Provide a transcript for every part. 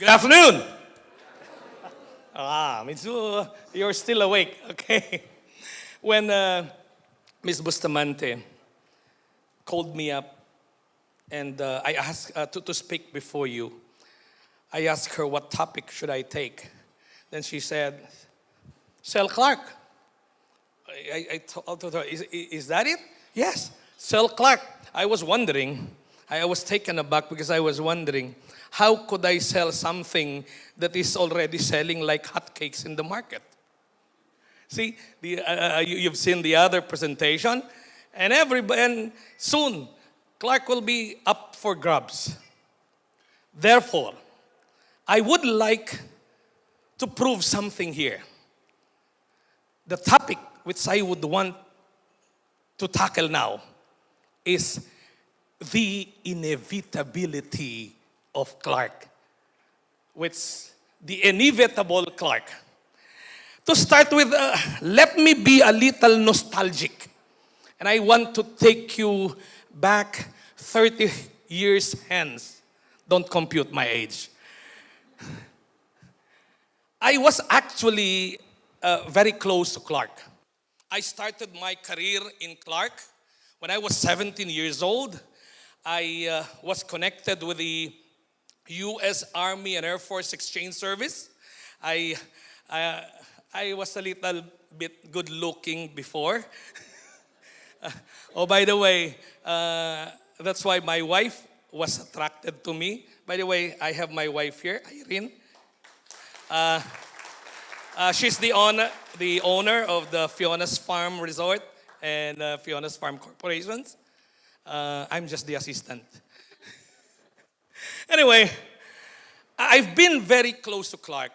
Good afternoon. Mitsu, you're still awake. Okay. When Ms. Bustamante called me up and I asked to speak before you, I asked her what topic should I take. Then she said, Sel Clark. I told her, is that it? Yes, Sel Clark. I was taken aback because I was wondering, how could I sell something that is already selling like hotcakes in the market? See, you've seen the other presentation, and soon Clark will be up for grabs. Therefore, I would like to prove something here. The topic which I would want to tackle now is the inevitability of Clark, which the inevitable Clark. To start with, let me be a little nostalgic. And I want to take you back 30 years hence. Don't compute my age. I was actually very close to Clark. I started my career in Clark when I was 17 years old. I was connected with the U.S. Army and Air Force Exchange Service. I was a little bit good looking before. Oh, by the way, that's why my wife was attracted to me. By the way, I have my wife here, Irene. She's the owner of the Fiona's Farm Resort and Fiona's Farm Corporations. I'm just the assistant. Anyway, I've been very close to Clark.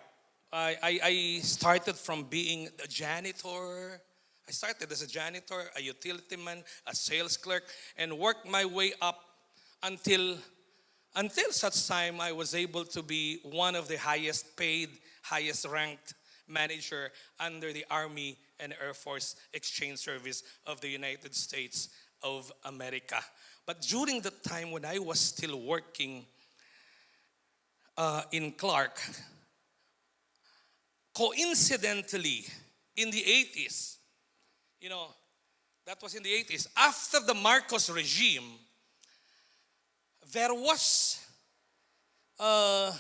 I started from being a janitor. I started as a janitor, a utility man, a sales clerk, and worked my way up until such time I was able to be one of the highest paid, highest ranked manager under the Army and Air Force Exchange Service of the United States of America. But during the time when I was still working in Clark, coincidentally, in the 80s, that was in the 80s, after the Marcos regime, there was a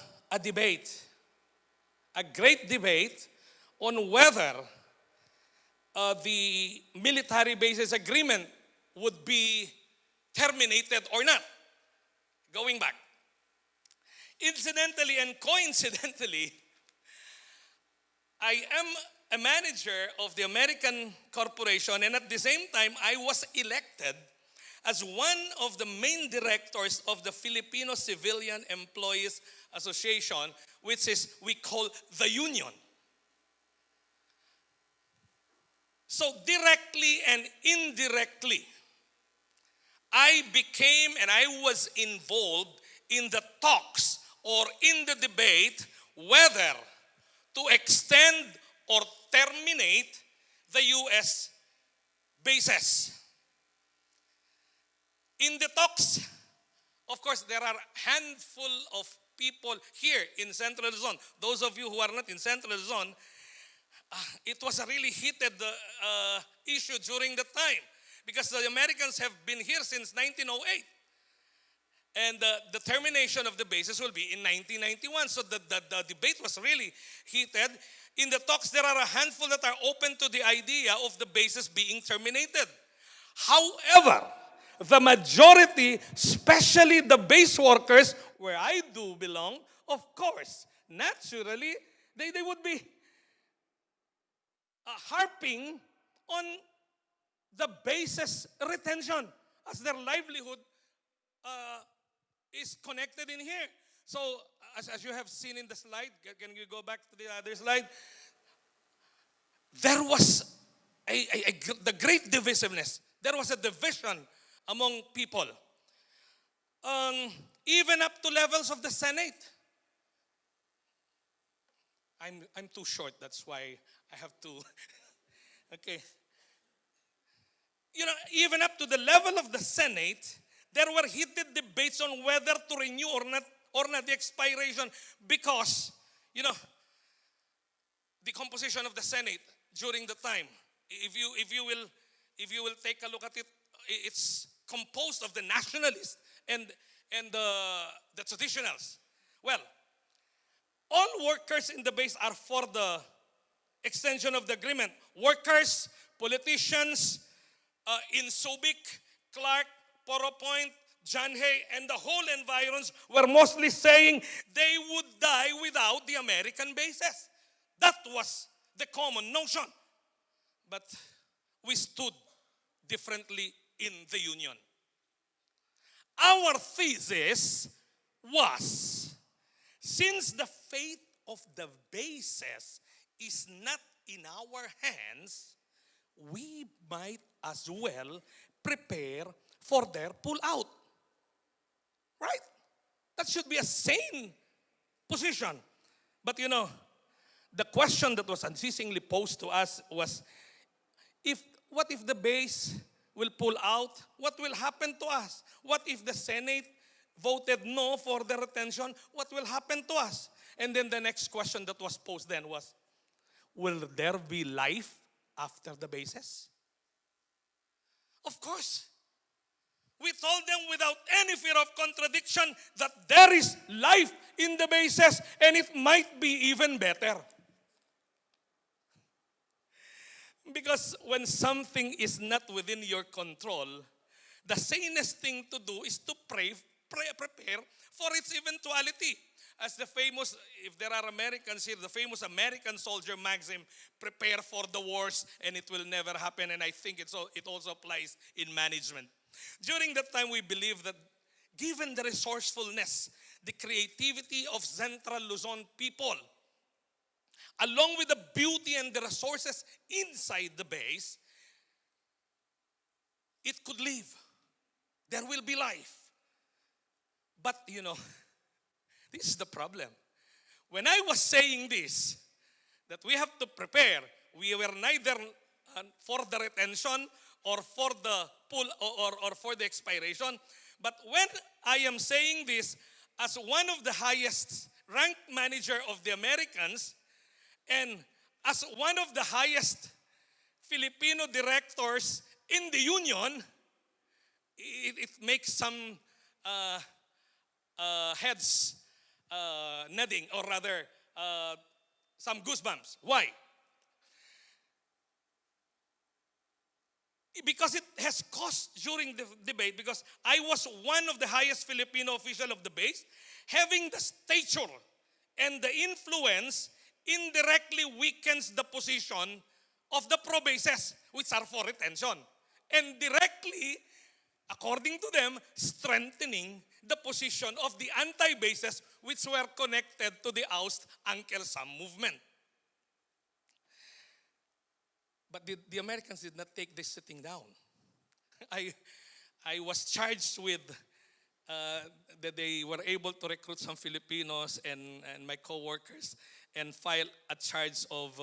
debate, a great debate on whether the military bases agreement would be terminated or not. Going back. Incidentally and coincidentally, I am a manager of the American corporation, and at the same time, I was elected as one of the main directors of the Filipino Civilian Employees Association, which is we call the union. So directly and indirectly, I became and I was involved in the talks or in the debate whether to extend or terminate the U.S. bases. In the talks, of course, there are a handful of people here in Central Luzon. Those of you who are not in Central Luzon, it was a really heated issue during the time because the Americans have been here since 1908. And the termination of the bases will be in 1991. So the debate was really heated. In the talks, there are a handful that are open to the idea of the bases being terminated. However, the majority, especially the base workers, where I do belong, of course, naturally, they would be harping on the bases retention as their livelihood is connected in here. So, as you have seen in the slide, can you go back to the other slide? There was the great divisiveness. There was a division among people, even up to levels of the Senate. I'm too short, that's why I have to. Okay. Even up to the level of the Senate, there were heated debates on whether to renew or not or not the expiration, because, the composition of the Senate during the time, if you will take a look at it, it's composed of the nationalists and the traditionals. Well, all workers in the base are for the extension of the agreement. Workers, politicians, in Subic, Clark, Poro Point, John Hay, and the whole environs were mostly saying they would die without the American bases. That was the common notion. But we stood differently in the Union. Our thesis was, since the fate of the bases is not in our hands, we might as well prepare for their pull-out. Right? That should be a sane position. But the question that was unceasingly posed to us was, what if the base will pull out? What will happen to us? What if the Senate voted no for the retention? What will happen to us? And then the next question that was posed then was, will there be life after the bases? Of course. We told them without any fear of contradiction that there is life in the bases and it might be even better. Because when something is not within your control, the sanest thing to do is to prepare for its eventuality. As the famous, if there are Americans here, the famous American soldier maxim, prepare for the worst and it will never happen. And I think it also applies in management. During that time, we believed that given the resourcefulness, the creativity of Central Luzon people, along with the beauty and the resources inside the base, it could live. There will be life. But, this is the problem. When I was saying this, that we have to prepare, we were neither for the retention or for the pull or for the expiration. But when I am saying this as one of the highest ranked manager of the Americans and as one of the highest Filipino directors in the union, it makes some heads nodding, or rather some goosebumps. Why? Because it has cost during the debate, because I was one of the highest Filipino official of the base, having the stature and the influence indirectly weakens the position of the pro-bases, which are for retention. And directly, according to them, strengthening the position of the anti-bases, which were connected to the oust Uncle Sam movement. But the Americans did not take this sitting down. I was charged with that they were able to recruit some Filipinos and my co-workers and file a charge of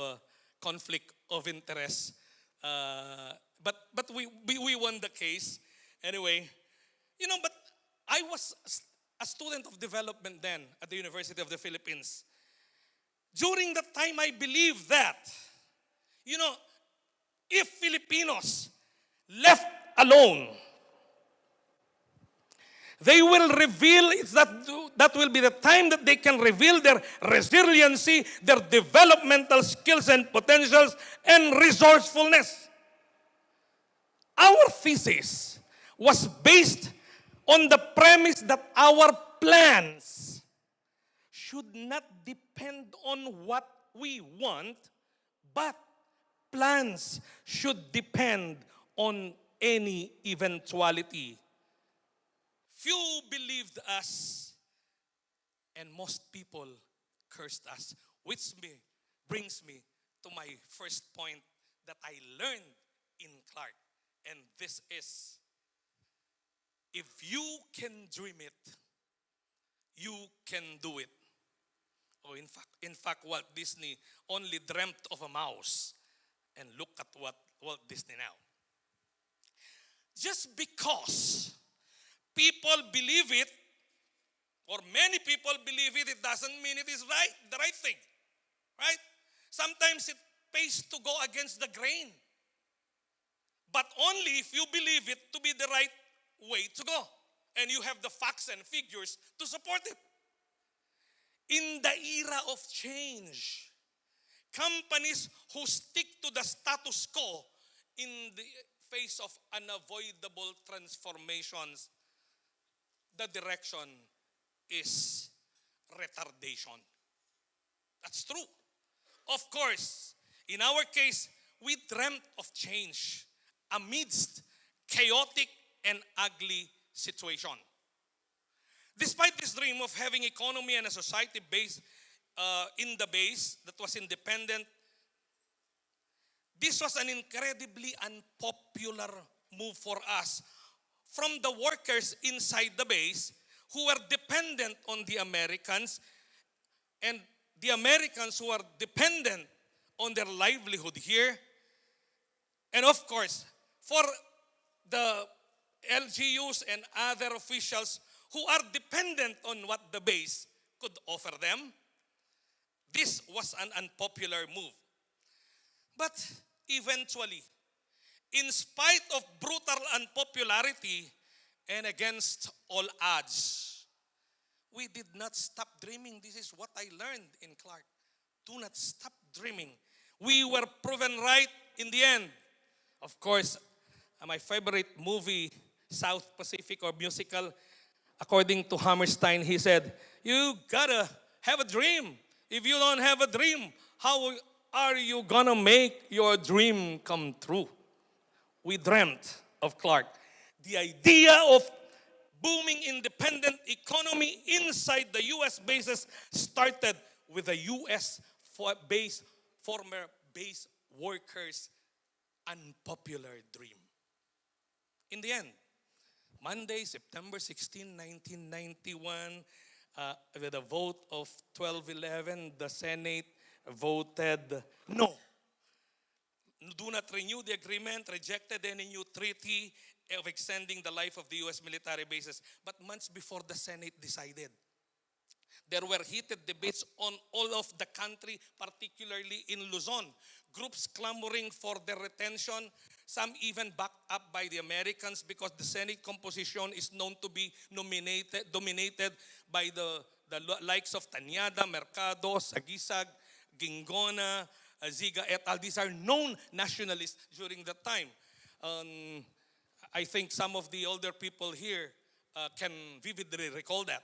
conflict of interest. But we won the case. Anyway, but I was a student of development then at the University of the Philippines. During that time, I believed that, if Filipinos left alone, they will reveal, that will be the time that they can reveal their resiliency, their developmental skills and potentials, and resourcefulness. Our thesis was based on the premise that our plans should not depend on what we want, but plans should depend on any eventuality. Few believed us, and most people cursed us, which brings me to my first point that I learned in Clark. And this is, if you can dream it, you can do it. Oh, in fact, Walt Disney only dreamt of a mouse. And look at what Walt Disney now. Just because people believe it or many people believe it, it doesn't mean it is right, the right thing. Right? Sometimes it pays to go against the grain. But only if you believe it to be the right way to go. And you have the facts and figures to support it. In the era of change, companies who stick to the status quo in the face of unavoidable transformations, the direction is retardation. That's true. Of course, in our case, we dreamt of change amidst chaotic and ugly situation. Despite this dream of having economy and a society based in the base that was independent, this was an incredibly unpopular move for us from the workers inside the base who were dependent on the Americans, and the Americans who are dependent on their livelihood here. And of course, for the LGUs and other officials who are dependent on what the base could offer them, this was an unpopular move. But eventually, in spite of brutal unpopularity and against all odds, we did not stop dreaming. This is what I learned in Clark. Do not stop dreaming. We were proven right in the end. Of course, my favorite movie, South Pacific or musical, according to Hammerstein, he said, you gotta have a dream. If you don't have a dream, how are you gonna make your dream come true? We dreamt of Clark. The idea of booming independent economy inside the U.S. bases started with a U.S. former base workers' unpopular dream. In the end, Monday, September 16, 1991, with a vote of 12-11, the Senate voted no. Do not renew the agreement, rejected any new treaty of extending the life of the U.S. military bases. But months before the Senate decided, there were heated debates on all of the country, particularly in Luzon. Groups clamoring for their retention, some even backed up by the Americans because the Senate composition is known to be dominated by the likes of Tanyada, Mercado, Sagisag, Gingona, Ziga et al. These are known nationalists during that time. I think some of the older people here can vividly recall that.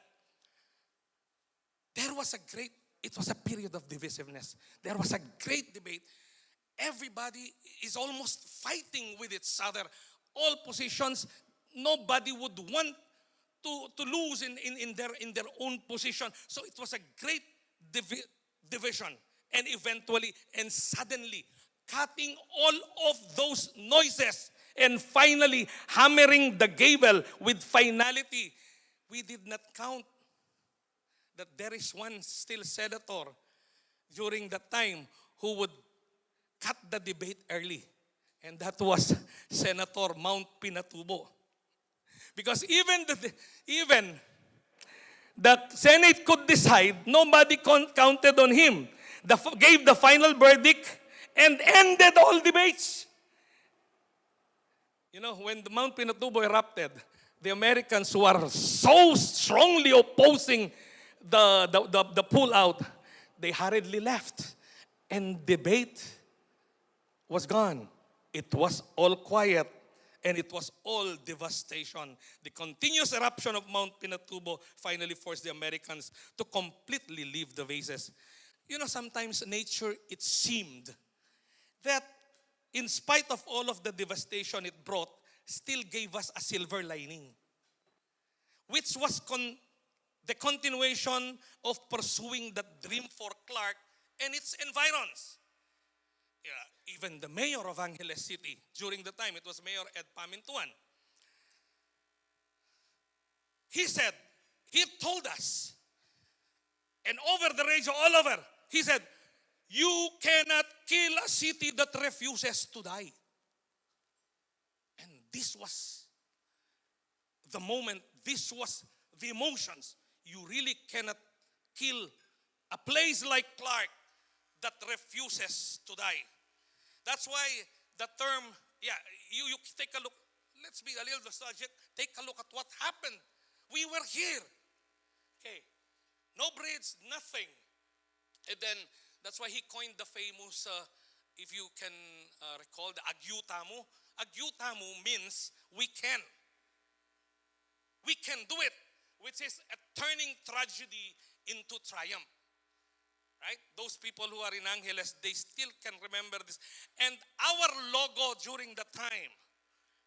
It was a period of divisiveness. There was a great debate. Everybody is almost fighting with each other. All positions, nobody would want to lose in their own position. So it was a great division. And eventually and suddenly, cutting all of those noises and finally hammering the gavel with finality. We did not count that there is one still senator during that time who would cut the debate early. And that was Senator Mount Pinatubo. Because even the Senate could decide, nobody counted on him. Gave the final verdict and ended all debates. You know, when the Mount Pinatubo erupted, the Americans who are so strongly opposing the pull-out, they hurriedly left. And debate was gone. It was all quiet. And it was all devastation. The continuous eruption of Mount Pinatubo finally forced the Americans to completely leave the bases. You know, sometimes nature, it seemed that in spite of all of the devastation it brought, still gave us a silver lining, which was the continuation of pursuing the dream for Clark and its environs. Yeah, even the mayor of Angeles City, during the time, it was Mayor Ed Pamintuan. He told us, and over the radio, all over, he said, you cannot kill a city that refuses to die. And this was the moment, this was the emotions. you really cannot kill a place like Clark that refuses to die. That's why the term, you take a look, let's be a little nostalgic, take a look at what happened. We were here. Okay, no bridge, nothing. And then, that's why he coined the famous, if you can recall, the Agyutamu. Agyutamu means we can. We can do it, which is a turning tragedy into triumph. Right? Those people who are in Angeles, they still can remember this. And our logo during the time,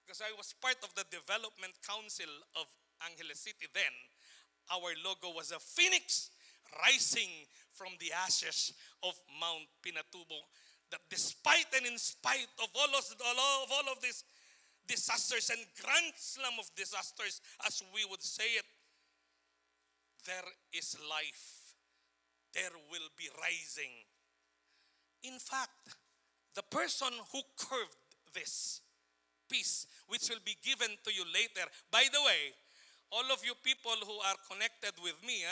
because I was part of the development council of Angeles City then, our logo was a phoenix rising from the ashes of Mount Pinatubo. That despite and in spite of all of these disasters and grand slam of disasters, as we would say it, there is life. There will be rising. In fact, the person who curved this piece, which will be given to you later. By the way, all of you people who are connected with me,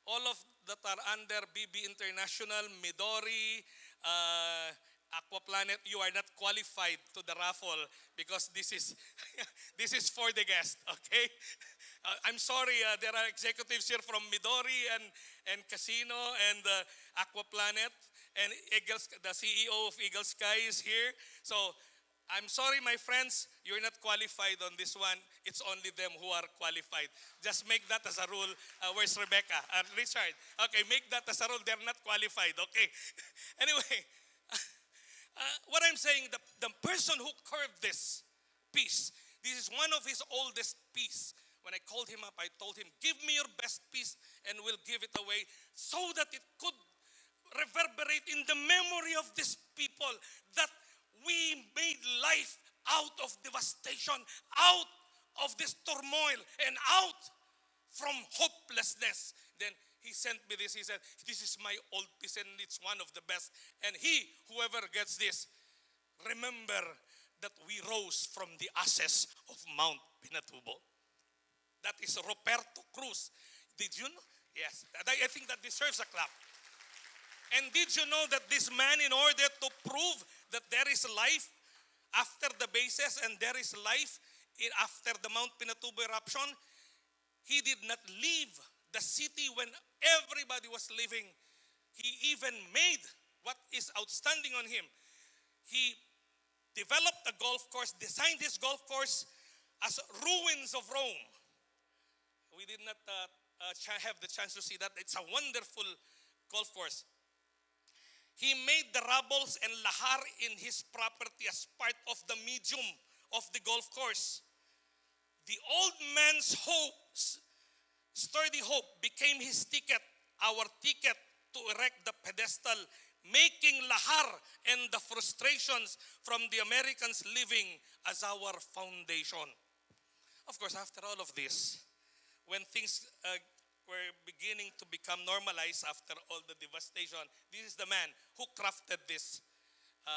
all of that are under BB International, Midori, Aquaplanet, you are not qualified to the raffle because this is this is for the guest, okay? I'm sorry, there are executives here from Midori and Casino and Aquaplanet, and Eagles, the CEO of Eagle Sky is here. So I'm sorry, my friends, you're not qualified on this one. It's only them who are qualified. Just make that as a rule. Where's Rebecca? Richard. Okay, make that as a rule. They're not qualified. Okay. Anyway, what I'm saying, the person who curved this piece, this is one of his oldest pieces. When I called him up, I told him, give me your best piece and we'll give it away so that it could reverberate in the memory of these people that we made life out of devastation, out of this turmoil, and out from hopelessness. Then he sent me this. He said, this is my old piece and it's one of the best. And whoever gets this, remember that we rose from the ashes of Mount Pinatubo. That is Roberto Cruz. Did you know? Yes. I think that deserves a clap. And did you know that this man, in order to prove that there is life after the bases and there is life after the Mount Pinatubo eruption, he did not leave the city when everybody was leaving. He even made what is outstanding on him. He developed a golf course, designed this golf course as ruins of Rome. We did not have the chance to see that. It's a wonderful golf course. He made the rubbles and lahar in his property as part of the medium of the golf course. The old man's hopes, sturdy hope, became his ticket, our ticket to erect the pedestal, making lahar and the frustrations from the Americans living as our foundation. Of course, after all of this, when things were beginning to become normalized after all the devastation, this is the man who crafted this.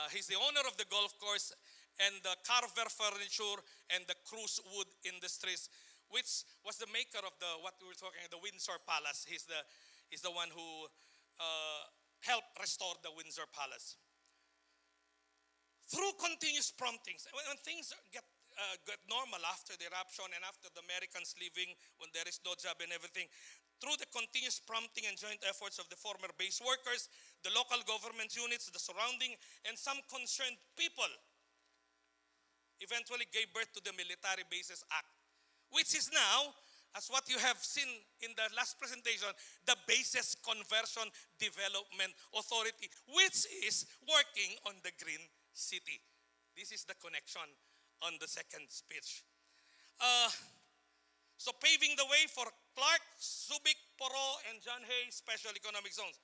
He's the owner of the golf course and the Carver Furniture and the Cruise Wood Industries, which was the maker of what we were talking about, the Windsor Palace. He's the one who helped restore the Windsor Palace. Through continuous promptings, when things get normal after the eruption and after the Americans leaving, when there is no job and everything, through the continuous prompting and joint efforts of the former base workers, the local government units, the surrounding, and some concerned people, eventually gave birth to the Military Bases Act, which is now, as what you have seen in the last presentation, the Bases Conversion Development Authority, which is working on the Green City. This is the connection on the second speech. So paving the way for Clark, Subic, Poro, and John Hay Special Economic Zones.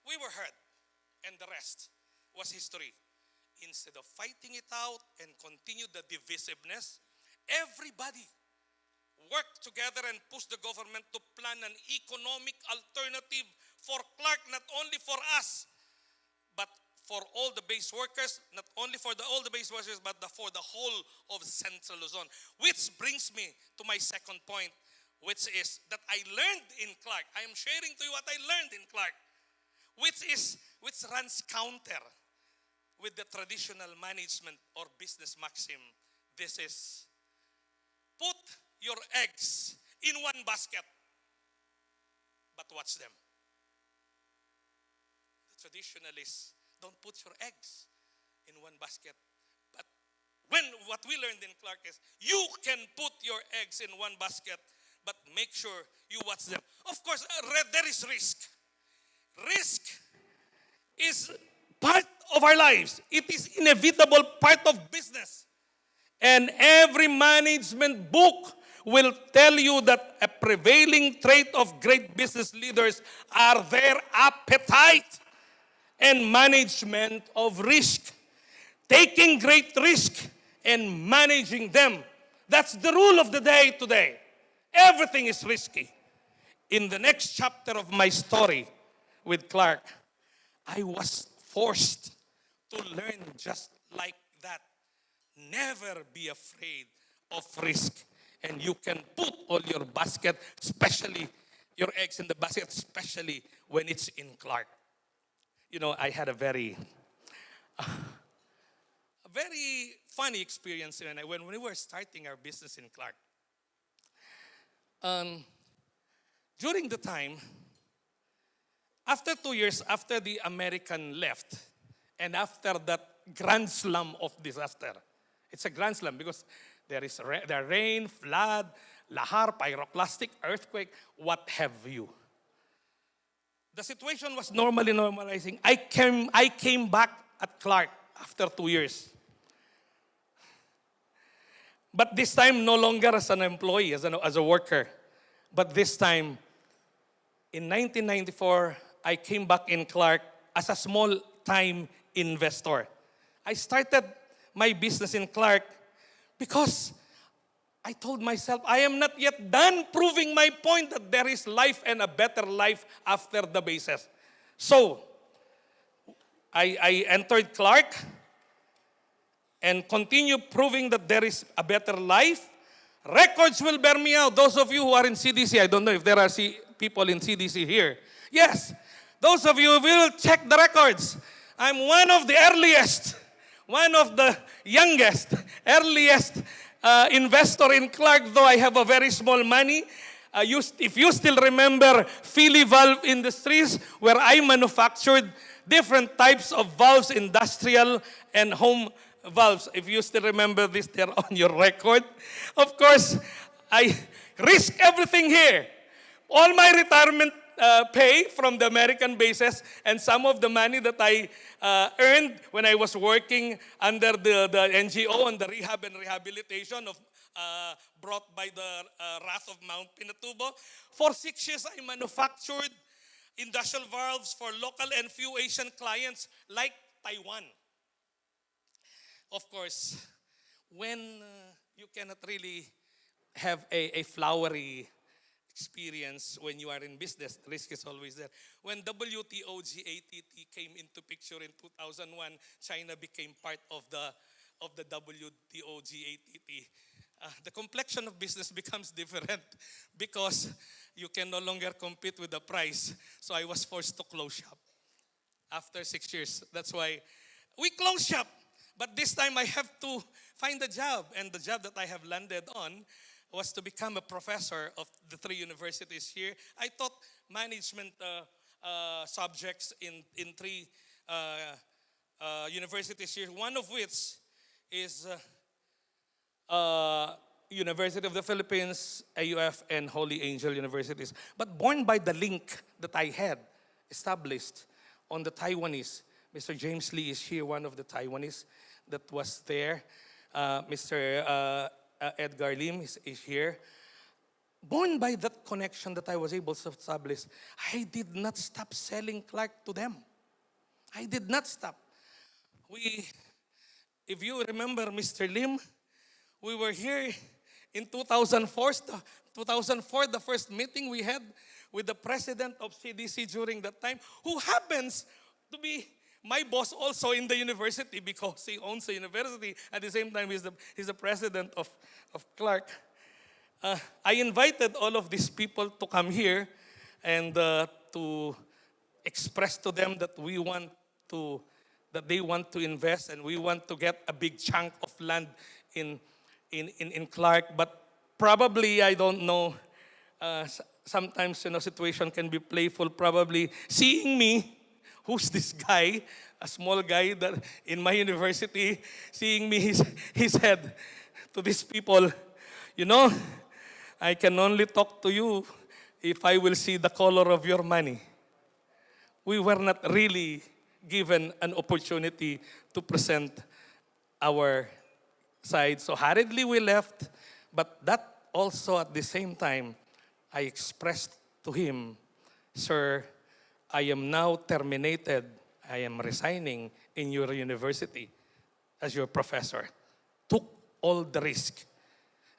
We were heard, and the rest was history. Instead of fighting it out and continue the divisiveness, everybody worked together and pushed the government to plan an economic alternative for Clark, not only for us, but for all the base workers, not only for all the base workers, but for the whole of Central Luzon. Which brings me to my second point. which is that I learned in Clark. I am sharing to you what I learned in Clark, which runs counter with the traditional management or business maxim. This is, put your eggs in one basket, but watch them. The traditional is, don't put your eggs in one basket. But what we learned in Clark is, you can put your eggs in one basket, but make sure you watch them. Of course, there is risk. Risk is part of our lives. It is inevitable part of business. And every management book will tell you that a prevailing trait of great business leaders are their appetite and management of risk. Taking great risk and managing them. That's the rule of the day today. Everything is risky. In the next chapter of my story with Clark, I was forced to learn just like that. Never be afraid of risk. And you can put all your basket, especially your eggs in the basket, especially when it's in Clark. You know, I had a very funny experience when we were starting our business in Clark. During the time, after 2 years, after the American left, and after that grand slam of disaster, it's a grand slam because there is rain, flood, lahar, pyroclastic, earthquake, what have you. The situation was normally normalizing. I came back at Clark after 2 years. But this time, no longer as an employee, as a worker. But this time, in 1994, I came back in Clark as a small-time investor. I started my business in Clark because I told myself, I am not yet done proving my point that there is life and a better life after the bases. So, I entered Clark and continue proving that there is a better life. Records will bear me out. Those of you who are in CDC, I don't know if there are people in CDC here. Yes, those of you will check the records. I'm one of the earliest, one of the youngest, earliest investor in Clark, though I have a very small money. If you still remember Philly Valve Industries, where I manufactured different types of valves, industrial and home valves. If you still remember this, they're on your record. Of course, I risk everything here. All my retirement pay from the American bases and some of the money that I earned when I was working under the NGO on the rehab and rehabilitation of brought by the wrath of Mount Pinatubo. For 6 years, I manufactured industrial valves for local and few Asian clients like Taiwan. Of course, when you cannot really have a flowery experience when you are in business, the risk is always there. When WTO GATT came into picture in 2001, China became part of the WTO GATT. The complexion of business becomes different because you can no longer compete with the price. So I was forced to close shop after 6 years. That's why we closed shop. But this time I have to find a job. And the job that I have landed on was to become a professor of the 3 universities here. I taught management subjects in 3 universities here, one of which is University of the Philippines, AUF, and Holy Angel Universities. But born by the link that I had established on the Taiwanese. Mr. James Lee is here, one of the Taiwanese that was there. Mr. Edgar Lim is here. Born by that connection that I was able to establish, I did not stop selling Clark to them. I did not stop. If you remember Mr. Lim, we were here in 2004, the first meeting we had with the president of CDC during that time, who happens to be my boss also in the university because he owns the university. At the same time, he's the president of Clark. I invited all of these people to come here and to express to them that that they want to invest and we want to get a big chunk of land in Clark. But probably, I don't know, sometimes, situation can be playful. Probably seeing me, who's this guy, a small guy that in my university, seeing me, he said to these people, I can only talk to you if I will see the color of your money. We were not really given an opportunity to present our side. So hurriedly we left, but that also at the same time, I expressed to him, Sir, I am now terminated. I am resigning in your university as your professor. Took all the risk.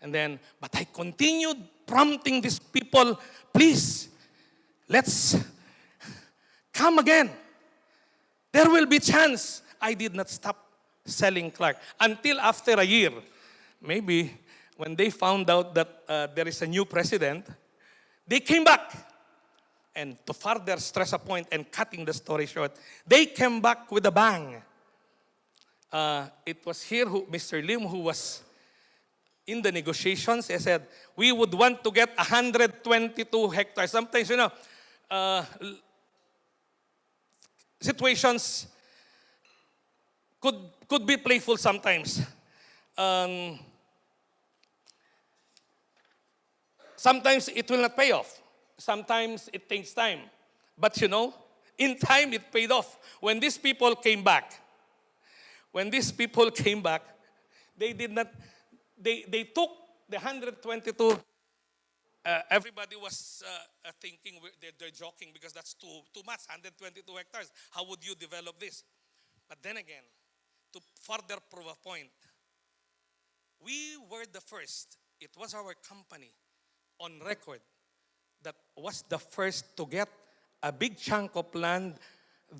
And then, but I continued prompting these people, please, let's come again. There will be chance. I did not stop selling Clark until after a year. Maybe when they found out that there is a new president, they came back. And to further stress a point and cutting the story short, they came back with a bang. It was here Mr. Lim who was in the negotiations. He said, we would want to get 122 hectares. Sometimes, situations could be playful sometimes. Sometimes it will not pay off. Sometimes it takes time. But in time it paid off. When these people came back, they did not, they took the 122. Everybody was thinking they're joking because that's too much, 122 hectares. How would you develop this? But then again, to further prove a point, we were the first. It was our company on record that was the first to get a big chunk of land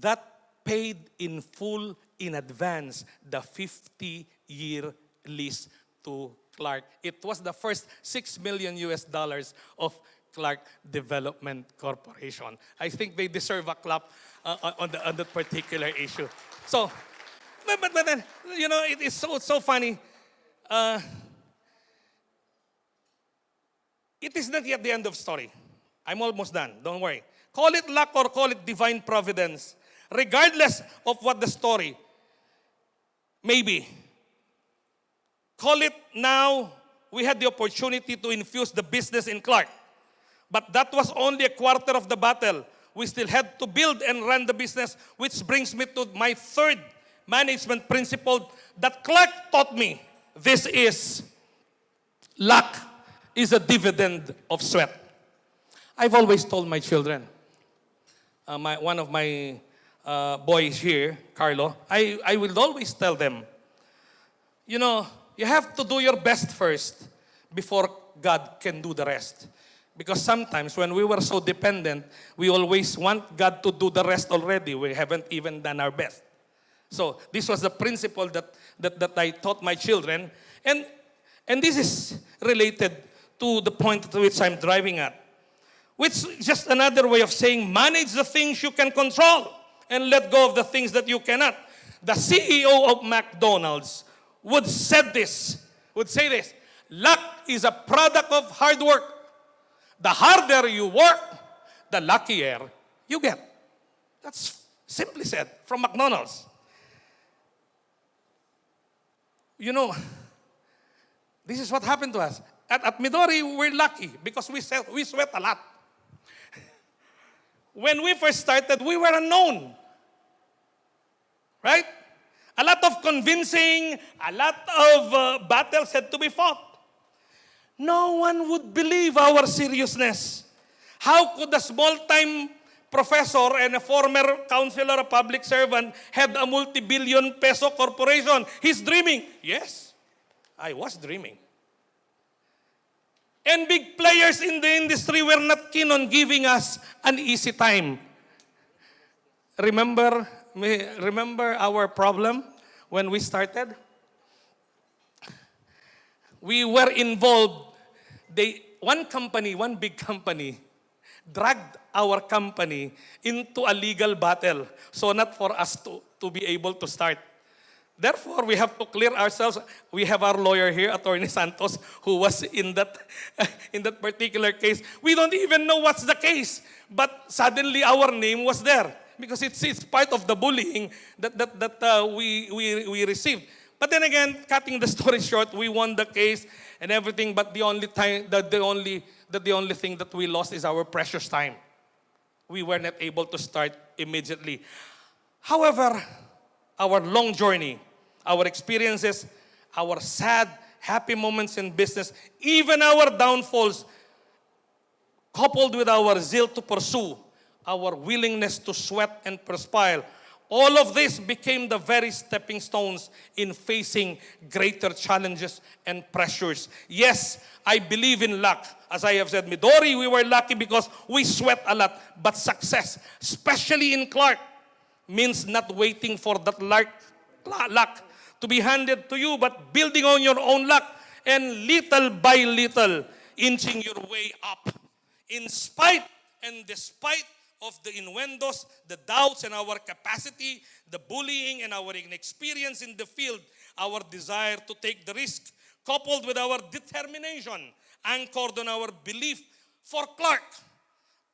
that paid in full in advance the 50-year lease to Clark. It was the first $6 million of Clark Development Corporation. I think they deserve a clap on that particular issue. So, but then, it is so funny. It is not yet the end of story. I'm almost done. Don't worry. Call it luck or call it divine providence. Regardless of what the story may be. Call it now, we had the opportunity to infuse the business in Clark. But that was only a quarter of the battle. We still had to build and run the business, which brings me to my third management principle that Clark taught me. This is, luck is a dividend of sweat. I've always told my children, one of my boys here, Carlo, I will always tell them, you have to do your best first before God can do the rest. Because sometimes when we were so dependent, we always want God to do the rest already. We haven't even done our best. So this was the principle that I taught my children. And this is related to the point to which I'm driving at. Which is just another way of saying manage the things you can control and let go of the things that you cannot. The CEO of McDonald's would say this, luck is a product of hard work. The harder you work, the luckier you get. That's simply said from McDonald's. This is what happened to us. At Midori, we're lucky because we sweat a lot. When we first started, we were unknown. Right? A lot of convincing, a lot of battles had to be fought. No one would believe our seriousness. How could a small-time professor and a former counselor, a public servant, had a multi-billion peso corporation? He's dreaming. Yes, I was dreaming. And big players in the industry were not keen on giving us an easy time. Remember our problem when we started? We were involved one big company, dragged our company into a legal battle, so not for us to be able to start. Therefore, we have to clear ourselves. We have our lawyer here, Attorney Santos, who was in that in that particular case. We don't even know what's the case, but suddenly our name was there because it's part of the bullying that we received. But then again, cutting the story short, we won the case and everything. But the only thing that we lost is our precious time. We were not able to start immediately. However, our long journey, our experiences, our sad, happy moments in business, even our downfalls, coupled with our zeal to pursue, our willingness to sweat and perspire, all of this became the very stepping stones in facing greater challenges and pressures. Yes, I believe in luck. As I have said, Midori, we were lucky because we sweat a lot. But success, especially in Clark, means not waiting for that luck to be handed to you, but building on your own luck and little by little inching your way up. In spite and despite of the innuendos, the doubts and our capacity, the bullying and our inexperience in the field, our desire to take the risk, coupled with our determination, anchored on our belief for Clark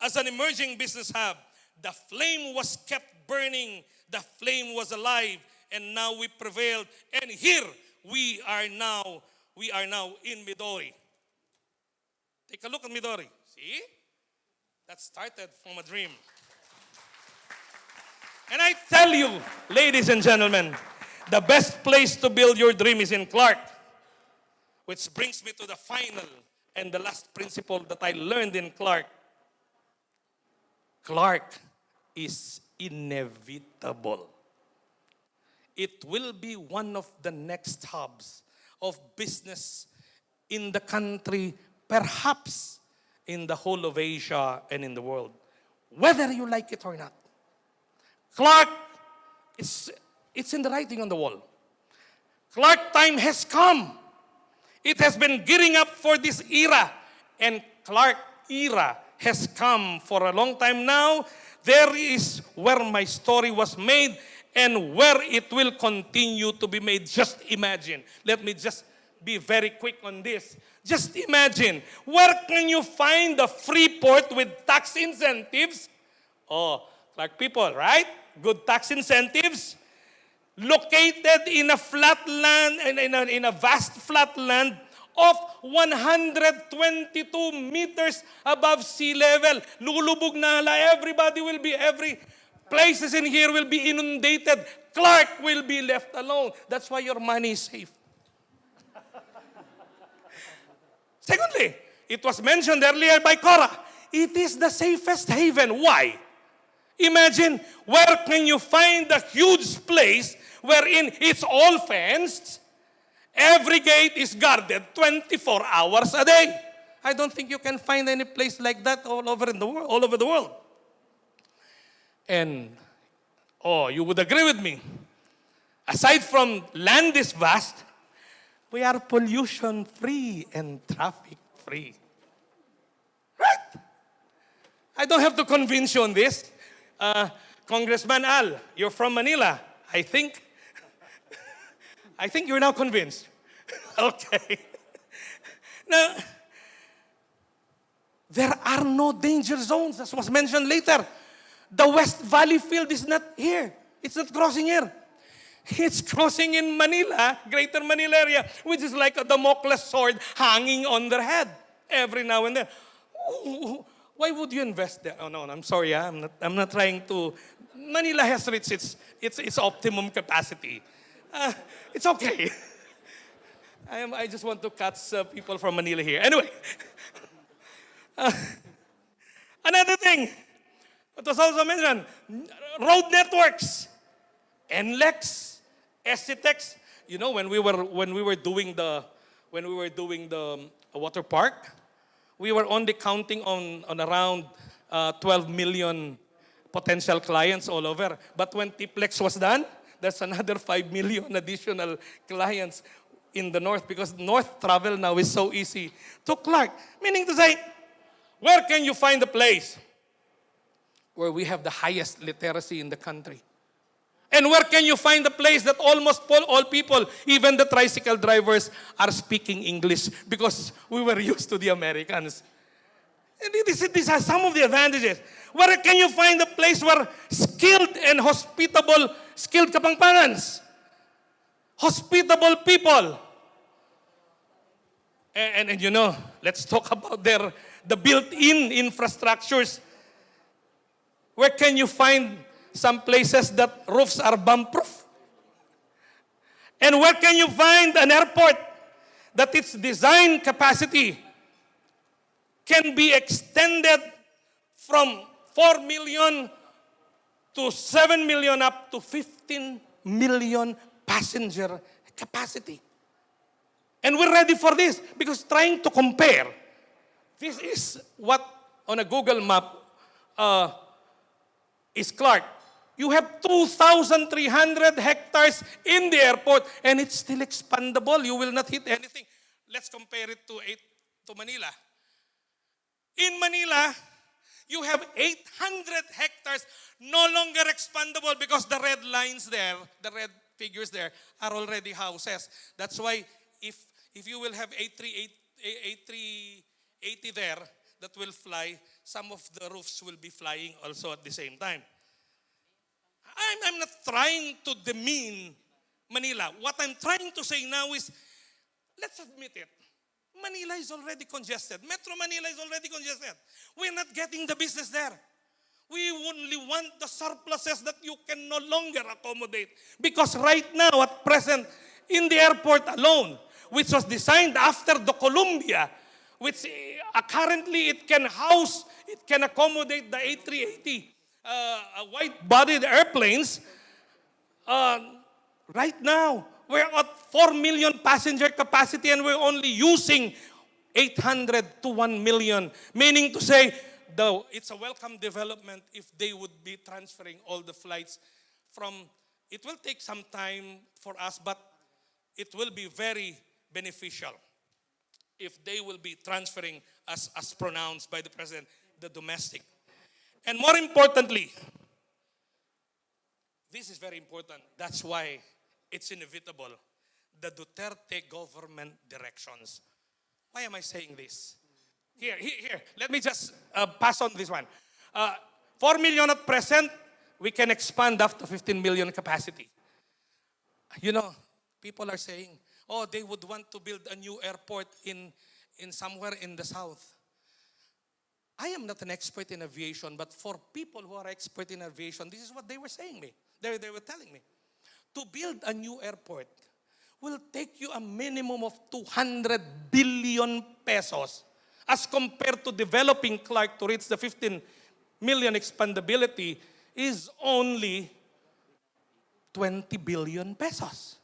as an emerging business hub, the flame was kept burning, the flame was alive, and now we prevailed. And here we are now in Midori. Take a look at Midori. See? That started from a dream. And I tell you, ladies and gentlemen, the best place to build your dream is in Clark. Which brings me to the final and the last principle that I learned in Clark. Clark is inevitable. It will be one of the next hubs of business in the country, perhaps in the whole of Asia and in the world, whether you like it or not. Clark, it's in the writing on the wall. Clark time has come. It has been gearing up for this era, and Clark era has come for a long time now. There is where my story was made and where it will continue to be made. Just imagine. Let me just be very quick on this. Just imagine, where can you find a free port with tax incentives? Oh, Clark people, right? Good tax incentives. Located in a flat land, in a vast flat land of 122 meters above sea level. Lulubog na hala. Every places in here will be inundated. Clark will be left alone. That's why your money is safe. Secondly, it was mentioned earlier by Cora, it is the safest haven. Why? Imagine, where can you find a huge place wherein it's all fenced, every gate is guarded 24 hours a day? I don't think you can find any place like that all over the world. And, you would agree with me, aside from land is vast, we are pollution-free and traffic-free. Right? I don't have to convince you on this. Congressman Al, you're from Manila. I think you're now convinced. Okay. Now, there are no danger zones, as was mentioned later. The West Valley field is not here. It's not crossing here. It's crossing in Manila, Greater Manila area, which is like a Damocles sword hanging on their head every now and then. Why would you invest there? Oh no, I'm sorry. I'm not trying to. Manila has reached its optimum capacity. It's okay. I just want to catch people from Manila here. Anyway, another thing. It was also mentioned, road networks, NLEX, SCTEX. You know, when we were doing the water park, we were only counting on around 12 million potential clients all over. But when Tiplex was done, there's another 5 million additional clients. in the north because north travel now is so easy to Clark. Meaning to say, where can you find a place where we have the highest literacy in the country? And where can you find a place that almost all people, even the tricycle drivers, are speaking English because we were used to the Americans? And these are some of the advantages. Where can you find a place where skilled and hospitable, skilled Kapampangans, hospitable people, and you know, let's talk about the built-in infrastructures. Where can you find some places that roofs are bomb-proof? And where can you find an airport that its design capacity can be extended from 4 million to 7 million up to 15 million passenger capacity? And we're ready for this because trying to compare, this is what on a Google map is Clark. You have 2,300 hectares in the airport and it's still expandable. You will not hit anything. Let's compare it to Manila. In Manila, you have 800 hectares no longer expandable because the red lines there, the red figures there are already houses. That's why if you will have A380 there that will fly, some of the roofs will be flying also at the same time. I'm not trying to demean Manila. What I'm trying to say now is, let's admit it. Manila is already congested. Metro Manila is already congested. We're not getting the business there. We only want the surpluses that you can no longer accommodate. Because right now, at present, in the airport alone, which was designed after the Columbia, which currently it can accommodate the A380 wide-bodied airplanes. Right now, we're at 4 million passenger capacity and we're only using 800 to 1 million. Meaning to say, it's a welcome development if they would be transferring all the flights from, it will take some time for us, but it will be very beneficial if they will be transferring, as pronounced by the President, the domestic. And more importantly, this is very important. That's why it's inevitable. The Duterte government directions. Why am I saying this? Here. Let me just pass on this one. 4 million at present, we can expand up to 15 million capacity. You know, people are saying, oh, they would want to build a new airport in somewhere in the south. I am not an expert in aviation, but for people who are expert in aviation, this is what they were saying me. They were telling me. To build a new airport will take you a minimum of 200 billion pesos as compared to developing Clark to reach the 15 million expandability is only 20 billion pesos.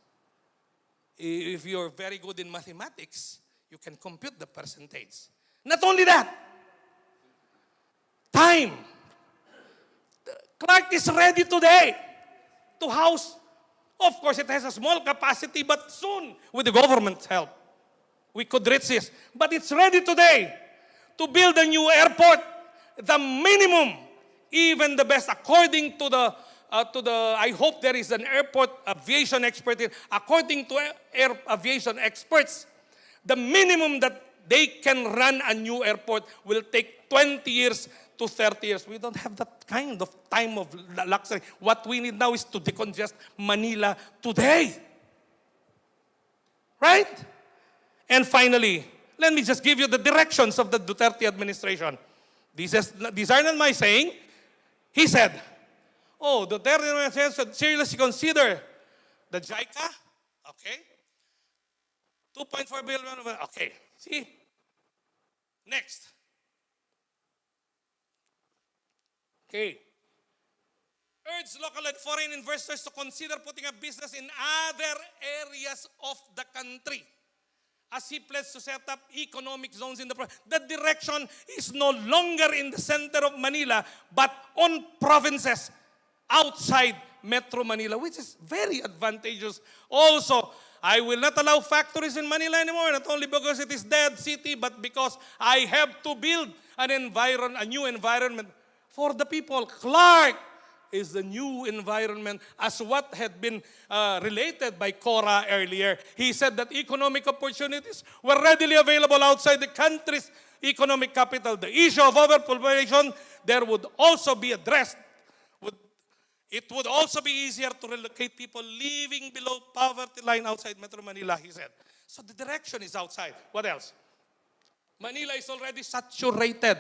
If you're very good in mathematics, you can compute the percentage. Not only that, time. Clark is ready today to house. Of course, it has a small capacity, but soon, with the government's help, we could reach this. But it's ready today to build a new airport. The minimum, even the best, according to the I hope there is an airport aviation expert here. According to air aviation experts, the minimum that they can run a new airport will take 20 years to 30 years. We don't have that kind of time of luxury. What we need now is to decongest Manila today. Right? And finally, let me just give you the directions of the Duterte administration. These are not my saying. He said, oh, the Duterte administration should seriously consider the JICA. Okay. 2.4 billion. Okay. See? Next. Okay. Urge local and foreign investors to consider putting a business in other areas of the country. As he pledged to set up economic zones in the province. The direction is no longer in the center of Manila, but on provinces outside Metro Manila, which is very advantageous also I will not allow factories in Manila anymore, not only because it is dead city, but because I have to build a new environment for the people. Clark is the new environment, as what had been related by Cora earlier. He said that economic opportunities were readily available outside the country's economic capital. The issue of overpopulation there would also be addressed. It would also be easier to relocate people living below poverty line outside Metro Manila, he said. So the direction is outside. What else? Manila is already saturated.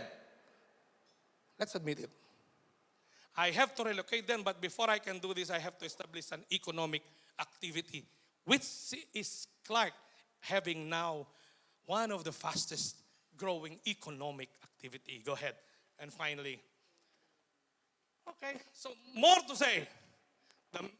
Let's admit it. I have to relocate them, but before I can do this, I have to establish an economic activity, which is Clark having now one of the fastest growing economic activity. Go ahead. And finally, okay, so more to say.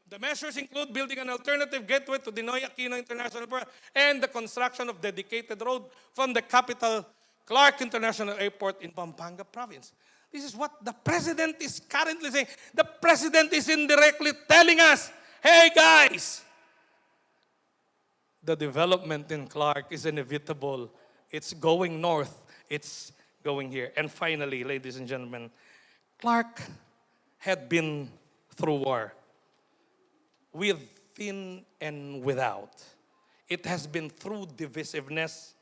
The measures include building an alternative gateway to Ninoy Aquino International Airport and the construction of dedicated road from the capital, Clark International Airport in Pampanga Province. This is what the President is currently saying. The President is indirectly telling us, hey guys, the development in Clark is inevitable. It's going north. It's going here. And finally, ladies and gentlemen, Clark had been through war, within and without. It has been through divisiveness,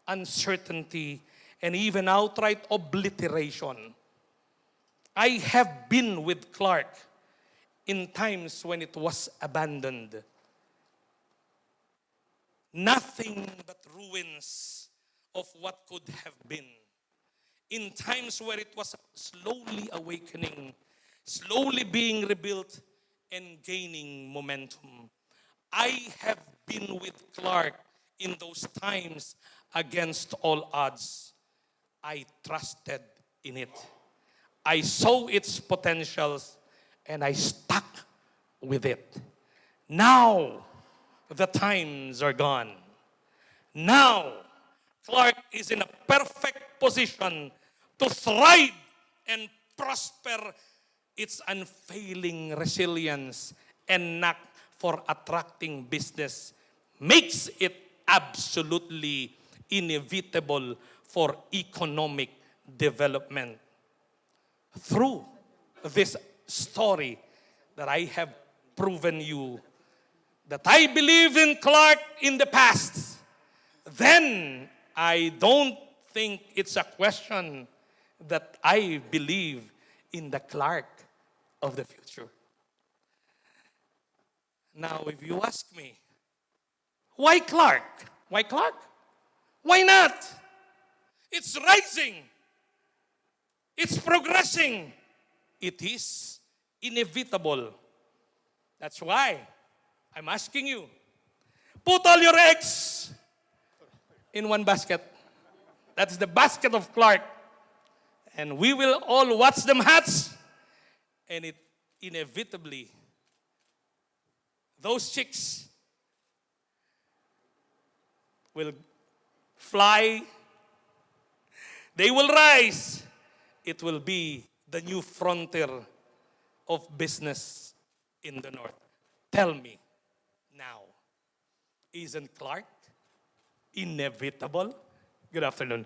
uncertainty, and even outright obliteration. I have been with Clark in times when it was abandoned. Nothing but ruins of what could have been. In times where it was slowly awakening, slowly being rebuilt, and gaining momentum. I have been with Clark in those times against all odds. I trusted in it. I saw its potentials and I stuck with it. Now, the times are gone. Now, Clark is in a perfect position to thrive and prosper. Its unfailing resilience and knack for attracting business makes it absolutely inevitable for economic development. Through this story that I have proven you that I believe in Clark in the past, then I don't think it's a question that I believe in the Clark of the future. Now, if you ask me, why Clark? Why Clark? Why not? It's rising. It's progressing. It is inevitable. That's why I'm asking you, put all your eggs in one basket. That's the basket of Clark. And we will all watch them hatch. And it inevitably, those chicks will fly. They will rise. It will be the new frontier of business in the North. Tell me now, isn't Clark inevitable? Good afternoon.